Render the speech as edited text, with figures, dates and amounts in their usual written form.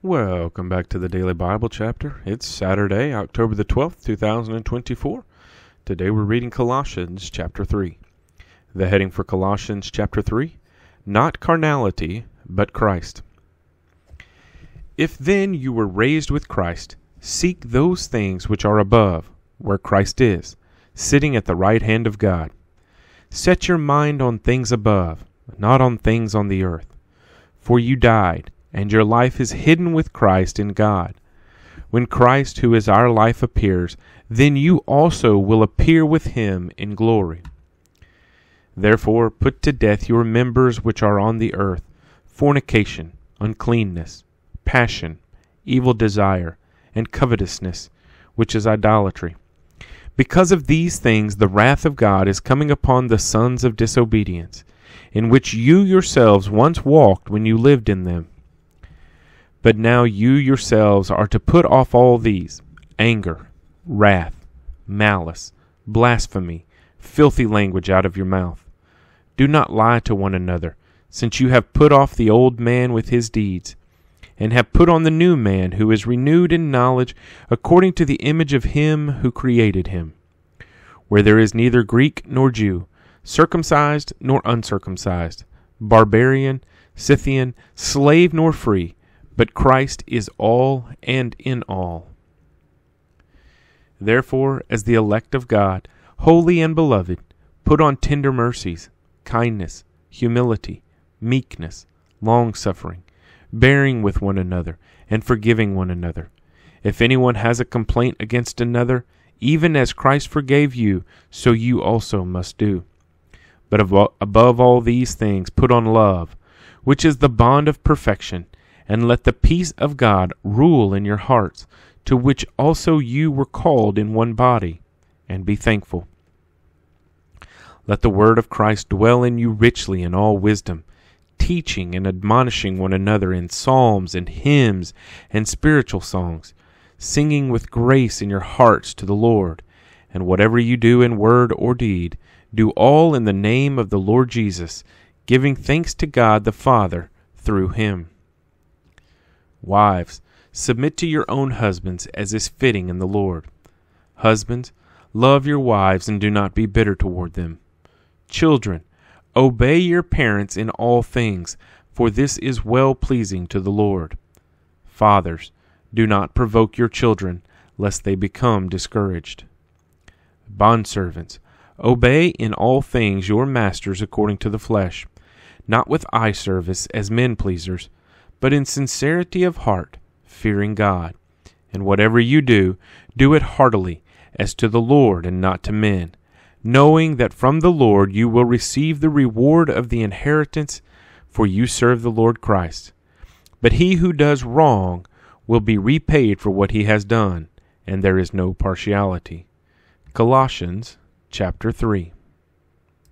Welcome back to the Daily Bible Chapter. It's Saturday, October the 12th, 2024. Today we're reading Colossians chapter 3. The heading for Colossians chapter 3, Not Carnality, but Christ. If then you were raised with Christ, seek those things which are above, where Christ is, sitting at the right hand of God. Set your mind on things above, not on things on the earth. For you died, and your life is hidden with Christ in God. When Christ, who is our life, appears, then you also will appear with him in glory. Therefore put to death your members which are on the earth, fornication, uncleanness, passion, evil desire, and covetousness, which is idolatry. Because of these things the wrath of God is coming upon the sons of disobedience, in which you yourselves once walked when you lived in them. But now you yourselves are to put off all these: anger, wrath, malice, blasphemy, filthy language out of your mouth. Do not lie to one another, since you have put off the old man with his deeds, and have put on the new man, who is renewed in knowledge according to the image of him who created him, where there is neither Greek nor Jew, circumcised nor uncircumcised, barbarian, Scythian, slave nor free, but Christ is all and in all. Therefore, as the elect of God, holy and beloved, put on tender mercies, kindness, humility, meekness, long-suffering, bearing with one another, and forgiving one another. If anyone has a complaint against another, even as Christ forgave you, so you also must do. But above all these things put on love, which is the bond of perfection, and let the peace of God rule in your hearts, to which also you were called in one body, and be thankful. Let the word of Christ dwell in you richly in all wisdom, teaching and admonishing one another in psalms and hymns and spiritual songs, singing with grace in your hearts to the Lord. And whatever you do in word or deed, do all in the name of the Lord Jesus, giving thanks to God the Father through him. Wives, submit to your own husbands as is fitting in the Lord. Husbands, love your wives and do not be bitter toward them. Children, obey your parents in all things, for this is well-pleasing to the Lord. Fathers, do not provoke your children, lest they become discouraged. Bondservants, obey in all things your masters according to the flesh, not with eye service as men-pleasers, but in sincerity of heart, fearing God. And whatever you do, do it heartily, as to the Lord and not to men, knowing that from the Lord you will receive the reward of the inheritance, for you serve the Lord Christ. But he who does wrong will be repaid for what he has done, and there is no partiality. Colossians chapter 3.